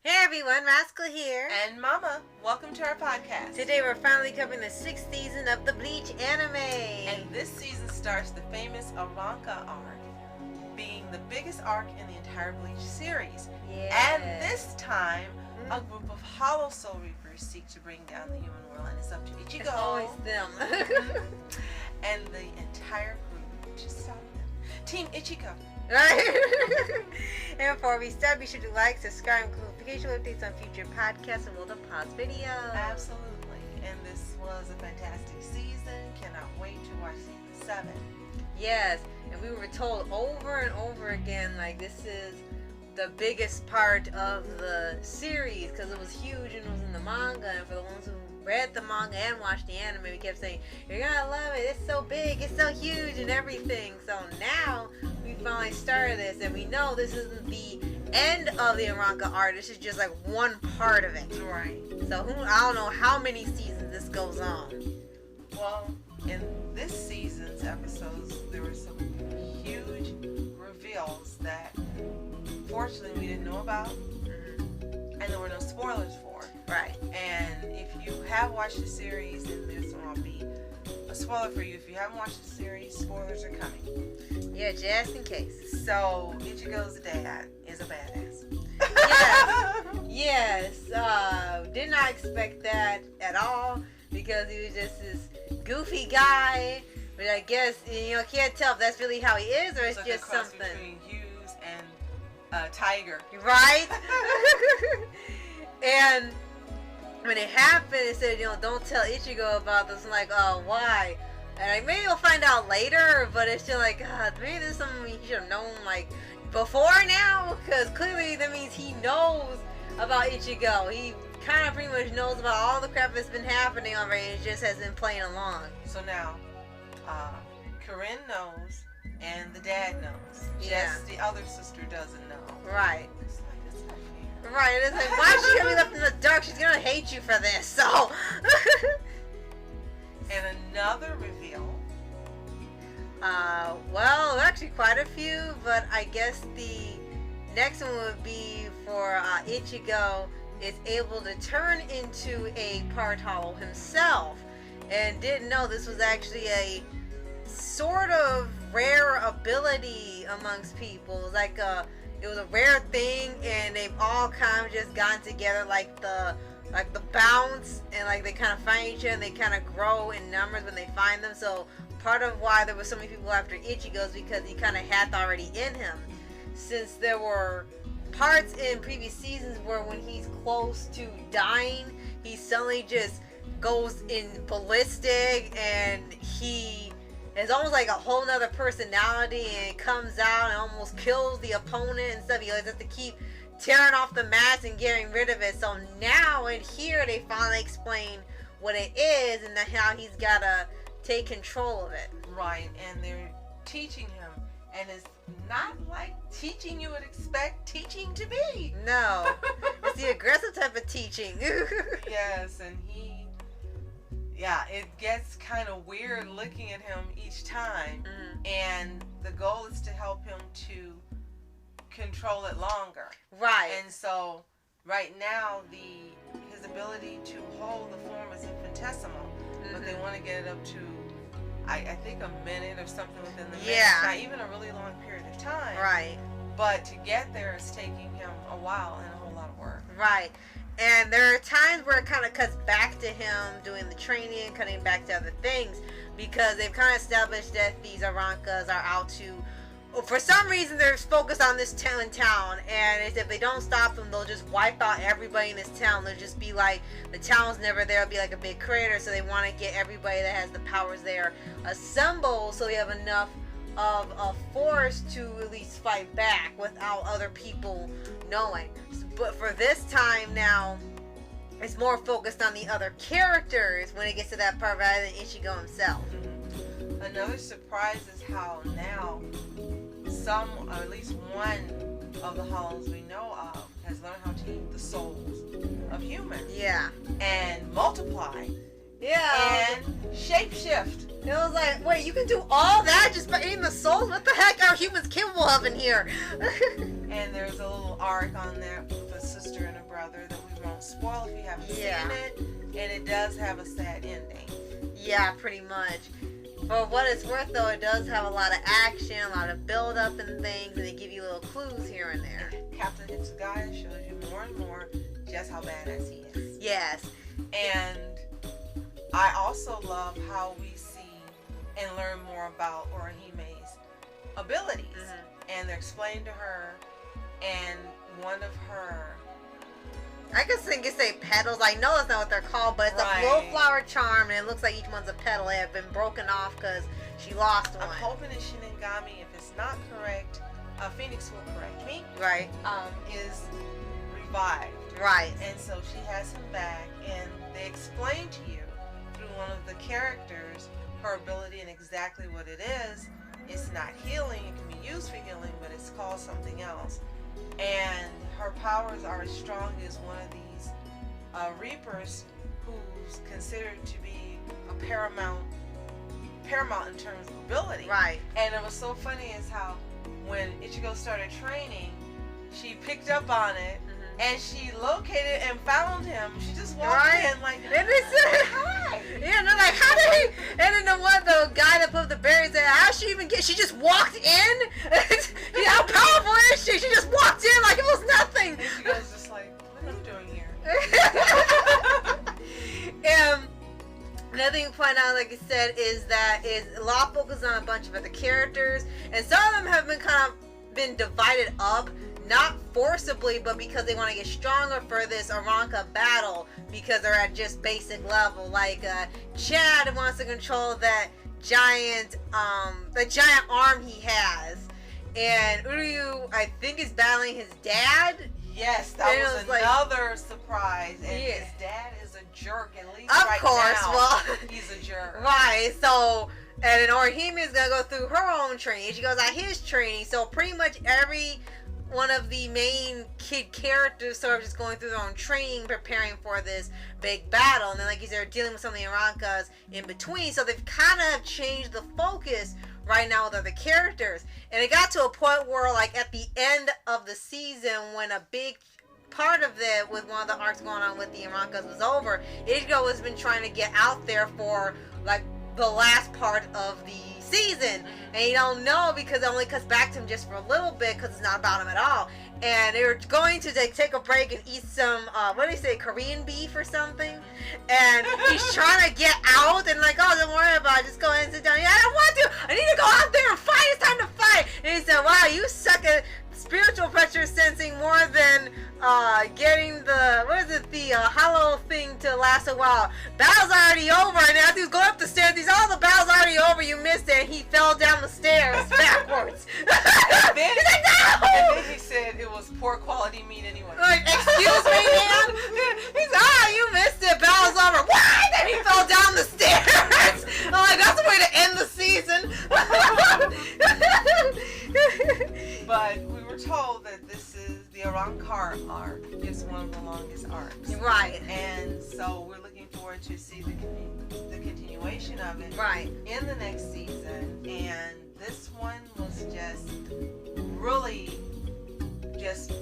Hey everyone, Rascal here. And Mama, welcome to our podcast. Today we're finally covering the 6th season of the Bleach anime. And this season starts the famous Aranca Arc, being the biggest arc in the entire Bleach series. Yeah. And this time, a group of Hollow Soul Reapers seek to bring down the human world, and it's up to Ichigo. It's always them. And the entire group to stop them. Team Ichigo. And before we start, be sure to like, subscribe, and click notification updates on future podcasts and we'll pause videos. Absolutely. And this was a fantastic season. Cannot wait to watch season 7. Yes, and we were told over and over again, like, this is the biggest part of the series because it was huge and it was in the manga, and for the ones who read the manga and watched the anime, we kept saying, you're gonna love it, it's so big, it's so huge and everything. So now we finally started this, and we know this isn't the end of the Aranca Arc, this is just like one part of it. Right. So I don't know how many seasons this goes on. Well, in this season's episodes, there were some huge reveals that fortunately we didn't know about, and there were no spoilers for. Right. And if you have watched the series, then this won't be a spoiler for you. If you haven't watched the series, spoilers are coming. Yeah, just in case. So, Ichigo's dad is a badass. Yes. Did not expect that at all because he was just this goofy guy. But I guess, can't tell if that's really how he is or it's like just a cross something. between Hughes and Tiger. Right? And when it happened, it said, don't tell Ichigo about this. I'm like, oh, why? And like, maybe we'll find out later, but it's just like, maybe there's something he should have known, like, before now, because clearly that means he knows about Ichigo. He kind of pretty much knows about all the crap that's been happening already, and just has been playing along. So now, Corinne knows, and the dad knows. Yeah. Just the other sister doesn't know. Right. It's like, it's not fair. Right, it's like, why is she gonna be left in the dark? She's gonna hate you for this, so... And another reveal. Well, actually quite a few, but I guess the next one would be for Ichigo is able to turn into a part hollow himself, and didn't know this was actually a sort of rare ability amongst people. It was like it was a rare thing, and they've all kind of just gotten together like the bounce, and like they kind of find each other and they kind of grow in numbers when they find them. So part of why there were so many people after Ichigo is because he kind of had it already in him, since there were parts in previous seasons where when he's close to dying, he suddenly just goes in ballistic, and he is almost like a whole nother personality, and it comes out and almost kills the opponent and stuff. He always has to keep tearing off the mask and getting rid of it. So now in here they finally explain what it is and how he's gotta take control of it. Right, and they're teaching him, and it's not like teaching you would expect teaching to be. No, it's the aggressive type of teaching. Yes, and it gets kind of weird looking at him each time, and the goal is to help him to control it longer. Right. And so right now his ability to hold the form is infinitesimal, but they want to get it up to I think a minute or something within the minute. Not even a really long period of time. Right. But to get there is taking him a while and a whole lot of work. Right. And there are times where it kind of cuts back to him doing the training, cutting back to other things, because they've kind of established that these Arancas are out to, for some reason they're focused on this town, and if they don't stop them, they'll just wipe out everybody in this town. They'll just be like, the town's never there, it'll be like a big crater, so they want to get everybody that has the powers there assembled, so they have enough of a force to at least fight back without other people knowing. But for this time now, it's more focused on the other characters when it gets to that part rather than Ichigo himself. Another surprise is how now some, or at least one of the hollows we know of has learned how to eat the souls of humans. Yeah. And multiply. Yeah. And shapeshift. It was like, wait, you can do all that just by eating the souls? What the heck are humans capable of in here? And there's a little arc on there with a sister and a brother. other that we won't spoil if you haven't Yeah. seen it. And it does have a sad ending. Yeah, pretty much. For what it's worth, though, it does have a lot of action, a lot of build-up and things, and they give you little clues here and there. Captain Hitsugaya shows you more and more just how badass he is. Yes. And I also love how we see and learn more about Orihime's abilities. And they're explained to her, and one of her... I guess I can say petals. I know that's not what they're called, but it's a flow flower charm, and it looks like each one's a petal. They have been broken off because she lost one. I'm hoping it's Shinigami. If it's not correct, Phoenix will correct me. Right. Is revived. Right. And so she has him back, and they explain to you through one of the characters her ability and exactly what it is. It's not healing. It can be used for healing, but it's called something else. And her powers are as strong as one of these Reapers, who's considered to be a paramount in terms of ability. Right. And it was so funny is how when Ichigo started training, she picked up on it. And she located and found him. She just walked in like, and they said, hi. Yeah, and they're like, how did he? And then the guy that put the berries there, how she even get? She just walked in. You know, how powerful is she? She just walked in like it was nothing. And she goes just like, what are you doing here? Another thing to point out, like I said, is a lot of focus on a bunch of other characters, and some of them have been divided up. Not forcibly, but because they want to get stronger for this Aranca battle, because they're at just basic level. Like Chad wants to control that giant arm he has, and Uryu, I think, is battling his dad. Yes, that was another surprise. And his dad is a jerk, at least of right course, now. well, he's a jerk. Right. So, and then Orihime is gonna go through her own training. She goes out his training. So pretty much every one of the main kid characters sort of just going through their own training, preparing for this big battle. And then, like you said, they're dealing with some of the Arancas in between. So they've kind of changed the focus right now with other characters. And it got to a point where, like, at the end of the season, when a big part of it with one of the arcs going on with the Arancas was over, Ichigo has been trying to get out there for, like, the last part of the season, and you don't know because it only cuts back to him just for a little bit because it's not about him at all. And they were going to take a break and eat some what do they say, Korean beef or something, and he's trying to get out and like, oh, don't worry about it, just go ahead and sit down. Yeah, I don't want to, I need to go out there and fight, it's time to fight. And he said, wow, you suck at spiritual pressure sensing more than getting the hollow thing to last a while. Battle's already over, and as he was going up the stairs, the battle's already over, you missed it, and he fell down the stairs backwards. And then, he's like, no! And then he said it was poor quality meat anyway. Like, excuse me, man? He's you missed it, battle's over. What? And he fell down the stairs. I'm like, that's the way to end the season. But we were told that the Aranca Arc is one of the longest arcs. Right. And so we're looking forward to see the continuation of it. Right. In the next season. And this one was just really just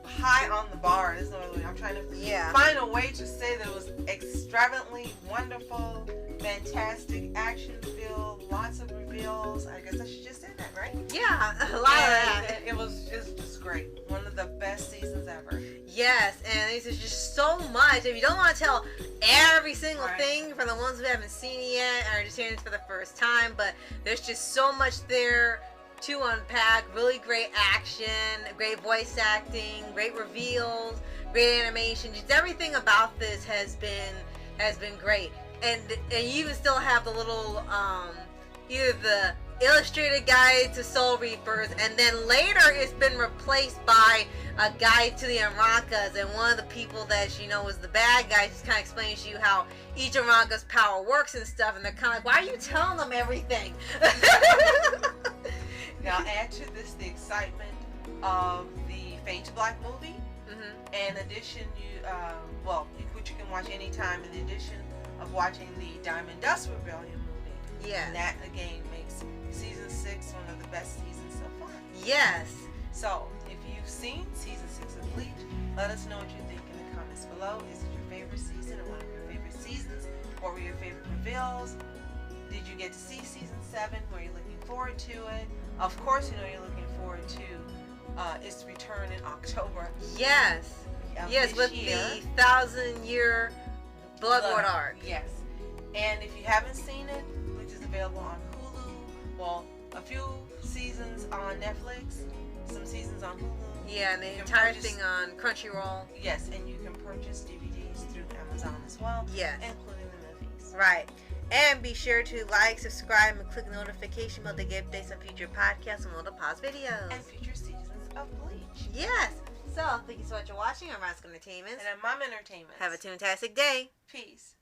high on the bar. There's no other way. I'm trying to find a way to say that it was extravagantly wonderful, fantastic, action-filled, lots of reveals. I guess I should just say that, right? Yeah, a lot of that. It was just great. One of the best seasons ever. Yes, and there's just so much. If you don't want to tell every single thing for the ones who haven't seen it yet or just hearing it for the first time, but there's just so much there to unpack. Really great action, great voice acting, great reveals, great animation. Just everything about this has been great. And you even still have the little either the illustrated guide to Soul Reapers, and then later it's been replaced by a guide to the Arancas, and one of the people that you know is the bad guy just kind of explains to you how each Aranca's power works and stuff, and they're kind of like, why are you telling them everything? Now add to this the excitement of the Fade to Black movie. In addition, which you can watch anytime, in addition of watching the Diamond Dust Rebellion movie. Yeah. And that again makes season 6 one of the best seasons so far. Yes. So if you've seen season 6 of Bleach, Let us know what you think in the comments below. Is it your favorite season or one of your favorite seasons? What were your favorite reveals? Did you get to see season 7? Were you looking forward to it? Of course, you know you're looking forward to its return in October. Yes. Yes, with year. the 1,000-year Bloodborne arc. Yes. And if you haven't seen it, which is available on Hulu, well, a few seasons on Netflix, some seasons on Hulu. Yeah, and the entire thing on Crunchyroll. Yes, and you can purchase DVDs through Amazon as well. Yes. Including the movies. Right. And be sure to like, subscribe, and click the notification bell to get updates on future podcasts and little pause videos. And future seasons of Bleach. Yes. So, thank you so much for watching. I'm Rascal Entertainment. And I'm Mom Entertainment. Have a fantastic day. Peace.